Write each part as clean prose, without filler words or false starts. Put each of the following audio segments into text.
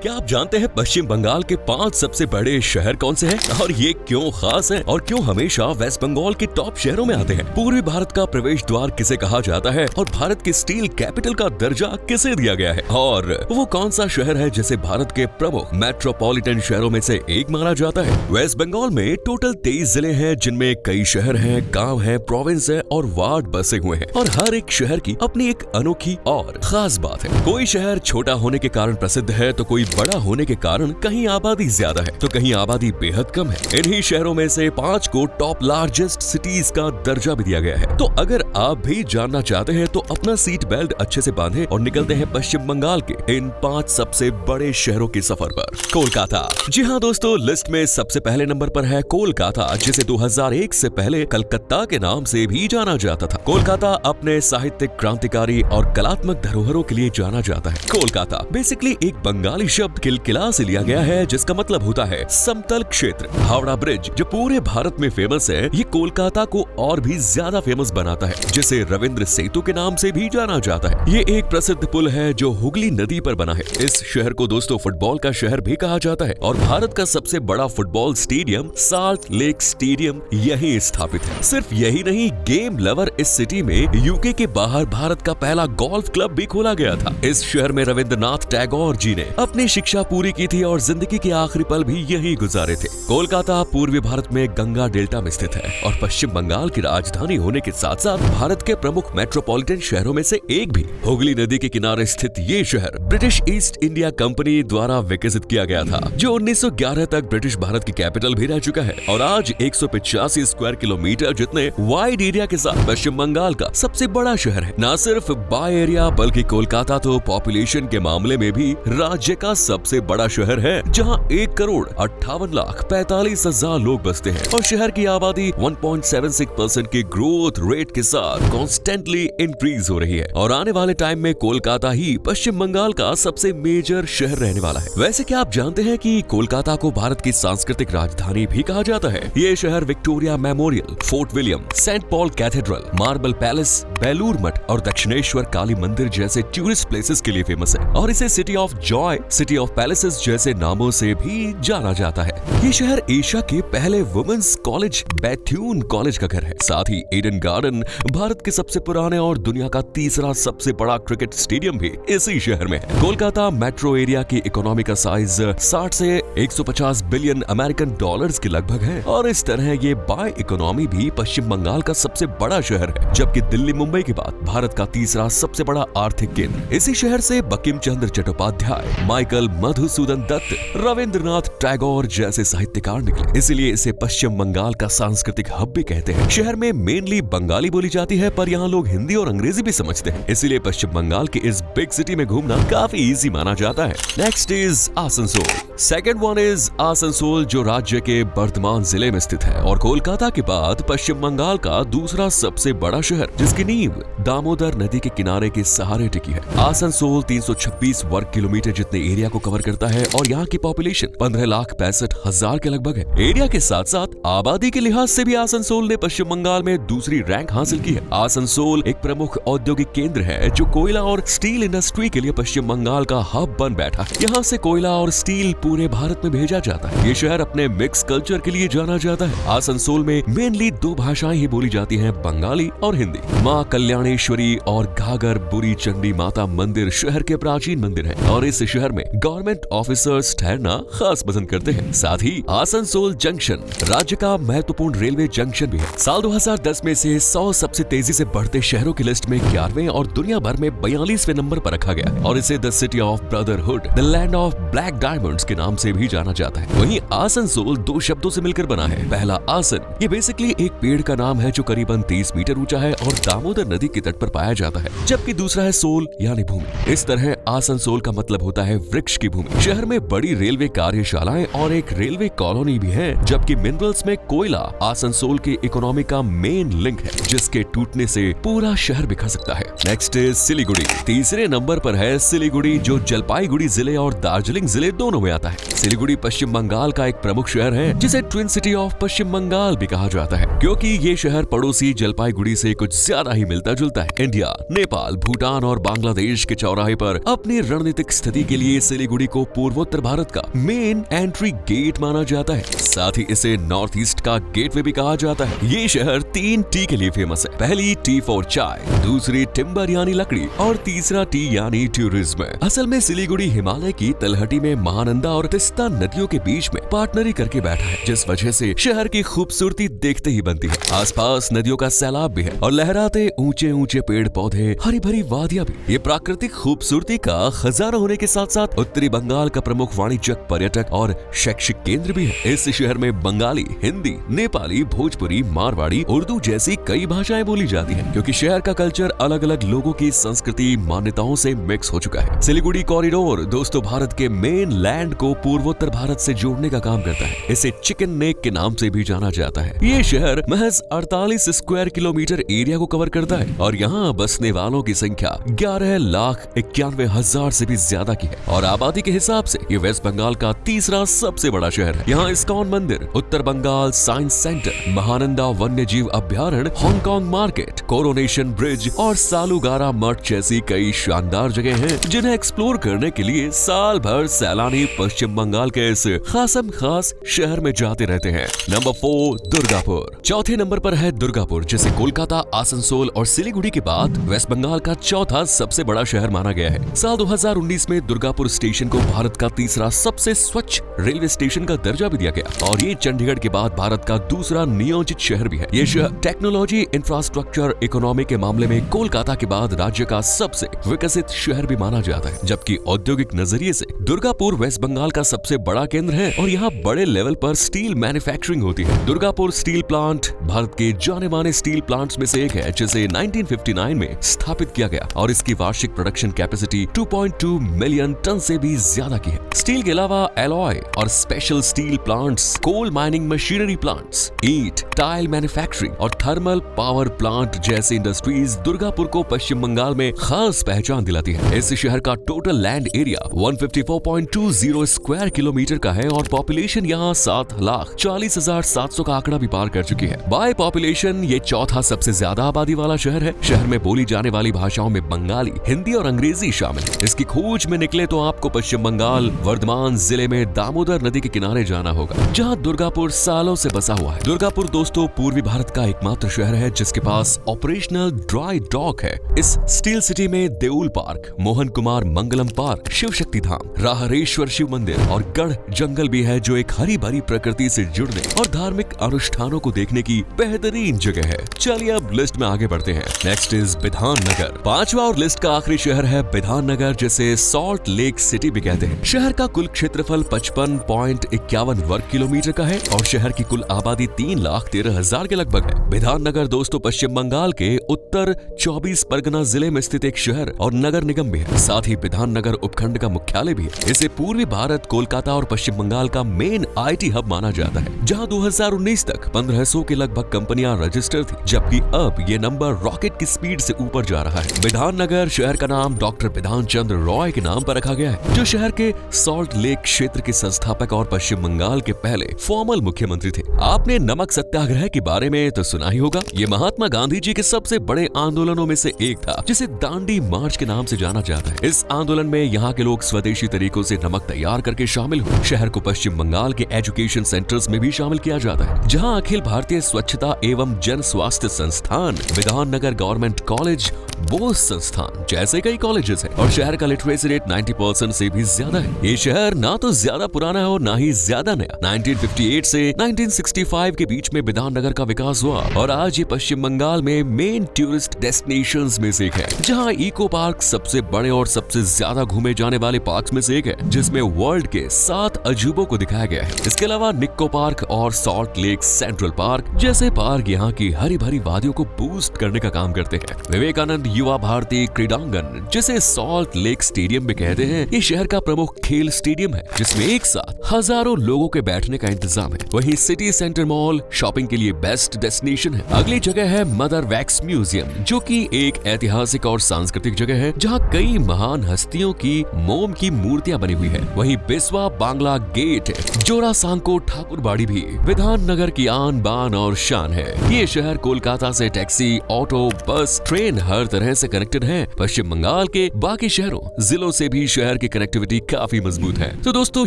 क्या आप जानते हैं पश्चिम बंगाल के 5 सबसे बड़े शहर कौन से हैं और ये क्यों खास हैं और क्यों हमेशा वेस्ट बंगाल के टॉप शहरों में आते हैं? पूर्वी भारत का प्रवेश द्वार किसे कहा जाता है और भारत की स्टील कैपिटल का दर्जा किसे दिया गया है? और वो कौन सा शहर है जिसे भारत के प्रमुख मेट्रोपॉलिटन शहरों में से एक माना जाता है? वेस्ट बंगाल में टोटल 23 जिले हैं, जिनमें कई शहर हैं, गाँव है, प्रोविंस है और वार्ड बसे हुए हैं और हर एक शहर की अपनी एक अनोखी और खास बात है। कोई शहर छोटा होने के कारण प्रसिद्ध है तो कोई बड़ा होने के कारण कहीं आबादी ज्यादा है तो कहीं आबादी बेहद कम है। इन्हीं शहरों में से 5 को टॉप लार्जेस्ट सिटीज का दर्जा भी दिया गया है। तो अगर आप भी जानना चाहते हैं तो अपना सीट बेल्ट अच्छे से बांधें और निकलते हैं पश्चिम बंगाल के इन 5 सबसे बड़े शहरों के सफर पर। कोलकाता। जी हाँ दोस्तों, लिस्ट में सबसे पहले नंबर पर है कोलकाता, जिसे 2001 से पहले कलकत्ता के नाम से भी जाना जाता था। कोलकाता अपने साहित्यिक, क्रांतिकारी और कलात्मक धरोहरों के लिए जाना जाता है। कोलकाता बेसिकली एक बंगाली शब्द किलकिला से लिया गया है, जिसका मतलब होता है समतल क्षेत्र। हावड़ा ब्रिज जो पूरे भारत में फेमस है, ये कोलकाता को और भी ज्यादा फेमस बनाता है, जिसे रविंद्र सेतु के नाम से भी जाना जाता है। ये एक प्रसिद्ध पुल है जो हुगली नदी पर बना है। इस शहर को दोस्तों फुटबॉल का शहर भी कहा जाता है और भारत का सबसे बड़ा football stadium salt lake stadium यहीं स्थापित है। सिर्फ यही नहीं, गेम लवर इस सिटी में यूके के बाहर भारत का पहला गोल्फ क्लब भी खोला गया था। इस शहर में रविंद्रनाथ टैगोर जी ने अपनी शिक्षा पूरी की थी और जिंदगी के आखिरी पल भी यहीं गुजारे थे। कोलकाता पूर्वी भारत में गंगा डेल्टा में स्थित है और पश्चिम बंगाल की राजधानी होने के साथ साथ भारत के प्रमुख मेट्रोपॉलिटन शहरों में से एक भी। हुगली नदी के किनारे स्थित ये शहर ब्रिटिश ईस्ट इंडिया कंपनी द्वारा विकसित किया गया था, जो 1911 तक ब्रिटिश भारत की कैपिटल भी रह चुका है और आज 185 स्क्वायर किलोमीटर जितने वाइड एरिया के साथ पश्चिम बंगाल का सबसे बड़ा शहर है। न सिर्फ बाय एरिया बल्कि कोलकाता तो पॉपुलेशन के मामले में भी राज्य का सबसे बड़ा शहर है, जहां 1,58,45,000 लोग बसते हैं और शहर की आबादी 1.76% के ग्रोथ रेट के साथ कॉन्स्टेंटली इंक्रीज हो रही है और आने वाले टाइम में कोलकाता ही पश्चिम बंगाल का सबसे मेजर शहर रहने वाला है। वैसे क्या आप जानते हैं कि कोलकाता को भारत की सांस्कृतिक राजधानी भी कहा जाता है? ये शहर Victoria Memorial, Fort William, Saint Paul Cathedral, Marble Palace, Belur Math और दक्षिणेश्वर काली मंदिर जैसे टूरिस्ट प्लेसेस के लिए फेमस है और इसे city of Joy, city of palaces जैसे नामों से भी जाना जाता है। ये शहर एशिया के पहले वुमेन्स कॉलेज बैथ्यून कॉलेज का घर है। साथ ही ईडन गार्डन, भारत के सबसे पुराने और दुनिया का तीसरा सबसे बड़ा क्रिकेट स्टेडियम भी इसी शहर में है। कोलकाता मेट्रो एरिया की इकोनॉमी का साइज 60 से 150 बिलियन अमेरिकन डॉलर्स के लगभग है और इस तरह ये बाय इकोनॉमी भी पश्चिम बंगाल का सबसे बड़ा शहर है, जबकि दिल्ली मुंबई के बाद भारत का तीसरा सबसे बड़ा आर्थिक केंद्र। इसी शहर से बंकिम चंद्र चट्टोपाध्याय, माइकल मधुसूदन दत्त, रविंद्रनाथ टैगोर जैसे साहित्यकार निकले, इसलिए इसे पश्चिम बंगाल का सांस्कृतिक हब भी कहते हैं। शहर में मेनली बंगाली बोली जाती है, पर यहाँ लोग हिंदी और अंग्रेजी भी समझते हैं, इसीलिए पश्चिम बंगाल की इस बिग सिटी में घूमना काफी इजी माना जाता है। Next is Asansol. Second one is Asansol, जो राज्य के वर्धमान जिले में स्थित है और कोलकाता के बाद पश्चिम बंगाल का दूसरा सबसे बड़ा शहर, जिसकी नींव दामोदर नदी के किनारे के सहारे टिकी है। आसनसोल 326 वर्ग किलोमीटर जितने एरिया को कवर करता है और यहाँ की पॉपुलेशन 15,65,000 के लगभग है। एरिया के साथ साथ आबादी के लिहाज से भी आसनसोल ने पश्चिम बंगाल में दूसरी रैंक हासिल की है। आसनसोल एक प्रमुख औद्योगिक केंद्र है जो कोयला और स्टील इंडस्ट्री के लिए पश्चिम बंगाल का हब बन बैठा है। यहाँ से कोयला और स्टील पूरे भारत में भेजा जाता है। ये शहर अपने मिक्स कल्चर के लिए जाना जाता है। आसनसोल में मेनली 2 भाषाएं ही बोली जाती हैं, बंगाली और हिंदी। माँ कल्याणेश्वरी और घाघर बुरी चंडी माता मंदिर शहर के प्राचीन मंदिर है और इस शहर में गवर्नमेंट ऑफिसर्स ठहरना खास पसंद करते हैं। साथ ही आसनसोल जंक्शन राज्य का महत्वपूर्ण रेलवे जंक्शन भी है। साल 2010 में से 100 सबसे तेजी से बढ़ते शहरों की लिस्ट में 11वें और दुनिया भर में 42वें नंबर पर रखा गया और इसे the city of brotherhood, the land of black diamonds के नाम से भी जाना जाता है। वहीं आसनसोल 2 शब्दों से मिलकर बना है। पहला आसन, ये बेसिकली एक पेड़ का नाम है जो करीबन 30 मीटर ऊंचा है और दामोदर नदी के तट पर पाया जाता है, जबकि दूसरा है सोल यानी भूमि। इस तरह आसनसोल का मतलब होता है वृक्ष की भूमि। शहर में बड़ी रेलवे कार्यशालाएं और एक रेलवे कॉलोनी भी है, जबकि मिनरल्स में कोयला आसनसोल की इकोनॉमी का मेन लिंक है, जिसके टूटने से पूरा शहर बिखर सकता है। Next is Siliguri. तीसरे नंबर पर है सिलीगुड़ी, जो जलपाईगुड़ी जिले और दार्जिलिंग जिले दोनों में आता है। सिलीगुड़ी पश्चिम बंगाल का एक प्रमुख शहर है जिसे ट्विन सिटी ऑफ पश्चिम बंगाल भी कहा जाता है, क्योंकि ये शहर पड़ोसी जलपाईगुड़ी से कुछ ज्यादा ही मिलता जुलता है। इंडिया, नेपाल, भूटान और बांग्लादेश के चौराहे पर अपनी रणनीतिक स्थिति के लिए सिलीगुड़ी को पूर्वोत्तर भारत का मेन एंट्री गेट माना जाता है। साथ ही इसे नॉर्थ ईस्ट का गेटवे भी कहा जाता है। ये शहर 3 टी के लिए फेमस है। पहली टी फॉर चाय, दूसरी टिम्बर यानी लकड़ी और तीसरा टी यानी टूरिज्म। असल में सिलीगुड़ी हिमालय की तलहटी में महानंदा और तिस्ता नदियों के बीच में पार्टनरी करके बैठा है, जिस वजह से शहर की खूबसूरती देखते ही बनती है। आसपास नदियों का सैलाब भी है और लहराते ऊंचे ऊंचे पेड़ पौधे, हरी भरी वादियां भी। ये प्राकृतिक खूबसूरती का खजाना होने के साथ साथ उत्तरी बंगाल का प्रमुख वाणिज्यिक, पर्यटक और शैक्षिक केंद्र भी है। इस शहर में बंगाली, हिंदी, नेपाली, भोजपुरी, मारवाड़ी, उर्दू जैसी कई भाषाएं बोली जाती हैं, क्योंकि शहर का कल्चर अलग अलग लोगों की संस्कृति, मान्यताओं से मिक्स हो चुका है। सिलीगुड़ी कॉरिडोर दोस्तों भारत के मेन लैंड को पूर्वोत्तर भारत से जोड़ने का काम करता है। इसे चिकन नेक के नाम से भी जाना जाता है। ये शहर महज 48 स्क्वायर किलोमीटर एरिया को कवर करता है और यहाँ बसने वालों की संख्या 11,91,000 से भी ज्यादा की है और आबादी के हिसाब से ये वेस्ट बंगाल का तीसरा सबसे बड़ा शहर है। यहाँ इस्कॉन मंदिर, उत्तर बंगाल साइंस सेंटर, महानंदा वन्य जीव अभ्यारण्य, हांगकांग मार्केट, कोरोनेशन ब्रिज और सालुगारा मठ जैसी कई शानदार जगह हैं, जिन्हें एक्सप्लोर करने के लिए साल भर सैलानी पश्चिम बंगाल के इस खासम खास शहर में जाते रहते हैं। नंबर 4 दुर्गापुर। चौथे नंबर पर है दुर्गापुर, जिसे कोलकाता, आसनसोल और सिलीगुड़ी के बाद वेस्ट बंगाल का चौथा सबसे बड़ा शहर माना गया है। साल 2019 में दुर्गापुर स्टेशन को भारत का तीसरा सबसे स्वच्छ रेलवे स्टेशन का दर्जा भी दिया गया और ये चंडीगढ़ के बाद भारत का दूसरा नियोजित शहर भी है। ये शहर टेक्नोलॉजी, इंफ्रास्ट्रक्चर, इकोनॉमी के मामले में कोलकाता के बाद राज्य का सबसे विकसित शहर भी माना जाता है, जबकि औद्योगिक नजरिए से दुर्गापुर वेस्ट बंगाल का सबसे बड़ा केंद्र है और यहाँ बड़े लेवल पर स्टील मैन्युफैक्चरिंग होती है। दुर्गापुर स्टील प्लांट भारत के जाने माने स्टील प्लांट्स में से एक है, जिसे 1959 में स्थापित किया गया और इसकी वार्षिक प्रोडक्शन कैपेसिटी 2.2 मिलियन टन से भी ज्यादा की है। स्टील के अलावा एलॉय और special steel plants, coal mining machinery plants, ईंट, टाइल मैन्युफैक्चरिंग और थर्मल पावर प्लांट जैसी इंडस्ट्रीज दुर्गापुर को पश्चिम बंगाल में खास पहचान दिलाती है। इस शहर का total land area 154.20 square kilometre का है और पॉपुलेशन यहाँ 7,40,700 का आंकड़ा भी पार कर चुकी है। बाय पॉपुलेशन ये चौथा सबसे ज्यादा आबादी वाला शहर है। शहर में बोली जाने वाली भाषाओं में बंगाली, हिंदी और अंग्रेजी शामिल है। इसकी खोज में निकले तो आपको पश्चिम बंगाल वर्धमान जिले में दामोदर नदी के किनारे जाना होगा, जहाँ दुर्गापुर सालों से बसा हुआ है। दुर्गापुर दोस्तों पूर्वी भारत का एकमात्र शहर है जिसके पास ऑपरेशनल ड्राई डॉक है। इस स्टील सिटी में देउल पार्क, मोहन कुमार मंगलम पार्क, शिव शक्ति धाम, राहरेश्वर शिव मंदिर और गढ़ जंगल भी है, जो एक हरी भरी प्रकृति से जुड़ने और धार्मिक अनुष्ठानों को देखने की बेहतरीन जगह है। चलिए अब लिस्ट में आगे बढ़ते हैं। Next is Bidhannagar. पांचवा और लिस्ट का आखिरी शहर है बिधाननगर, जिसे सॉल्ट लेक सिटी भी कहते हैं। शहर का कुल क्षेत्रफल 55.51 वर्ग किलोमीटर का है और शहर की कुल आबादी 3,13,000 के लगभग है। बिधाननगर दोस्तों पश्चिम बंगाल के उत्तर 24 परगना जिले में स्थित एक शहर और नगर निगम भी है। साथ ही बिधाननगर उपखंड का मुख्यालय भी है। इसे पूर्वी भारत, कोलकाता और पश्चिम बंगाल का मेन आईटी हब माना जाता है, जहां 2019 तक 1500 के लगभग कंपनियां रजिस्टर थी, जबकि अब ये नंबर रॉकेट की स्पीड से ऊपर जा रहा है। बिधाननगर शहर का नाम डॉक्टर बिधान चंद्र रॉय के नाम पर रखा गया है, जो शहर के सॉल्ट लेक क्षेत्र के संस्थापक और पश्चिम बंगाल के पहले फॉर्मल मुख्यमंत्री थे। आपने नमक सत्याग्रह के बारे में तो सुना ही होगा। ये महात्मा गांधी जी के सबसे बड़े आंदोलनों में से एक था, जिसे दांडी मार्च के नाम से जाना जाता है। इस आंदोलन में यहाँ के लोग स्वदेशी तरीकों से नमक तैयार करके शामिल हुए। शहर को पश्चिम बंगाल के एजुकेशन सेंटर्स में भी शामिल किया जाता है, जहाँ अखिल भारतीय स्वच्छता एवं जन स्वास्थ्य संस्थान, बिधाननगर गवर्नमेंट कॉलेज, बोस संस्थान जैसे कई कॉलेजेस हैं और शहर का लिटरेसी रेट 90% से भी ज्यादा है। ये शहर ना तो ज्यादा पुराना है और ना ही ज्यादा नया। 1958 से 1965 के बीच में बिधाननगर का विकास हुआ और आज ये पश्चिम बंगाल में मेन टूरिस्ट डेस्टिनेशंस में से एक है, जहां इको पार्क सबसे बड़े और सबसे ज्यादा घूमे जाने वाले पार्क में से एक है, जिसमें वर्ल्ड के 7 अजूबों को दिखाया गया है। इसके अलावा निक्को पार्क और सॉल्ट लेक सेंट्रल पार्क जैसे पार्क यहाँ की हरी भरी वादियों को बूस्ट करने का काम करते हैं। विवेकानंद युवा भारती क्रीडांगन, जिसे सॉल्ट लेक स्टेडियम भी कहते हैं, ये शहर का प्रमुख खेल स्टेडियम है, जिसमें एक साथ हजारों लोगों के बैठने का इंतजाम है। वहीं सिटी सेंटर मॉल शॉपिंग के लिए बेस्ट डेस्टिनेशन है। अगली जगह है मदर वैक्स म्यूजियम, जो कि एक ऐतिहासिक और सांस्कृतिक जगह है, जहां कई महान हस्तियों की मोम की मूर्तियां बनी हुई है। वहीं वहीं बिस्वा बांग्ला गेट, जोरा सांको ठाकुरबाड़ी भी विधाननगर की आन बान और शान है। ये शहर कोलकाता से टैक्सी, ऑटो, बस, ट्रेन हर तरह से कनेक्टेड है। पश्चिम बंगाल के बाकी शहरों, जिलों से भी शहर की कनेक्टिविटी काफी मजबूत है। तो दोस्तों,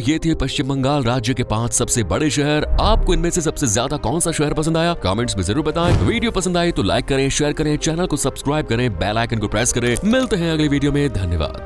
ये थे पश्चिम बंगाल राज्य के 5 सबसे बड़े शहर। आपको इनमें से सबसे ज्यादा कौन सा शहर पसंद आया? कमेंट्स में जरूर बताएं। वीडियो पसंद आए तो लाइक करें, शेयर करें, चैनल को सब्सक्राइब करें, बेल आइकन को प्रेस करें। मिलते हैं अगली वीडियो में। धन्यवाद।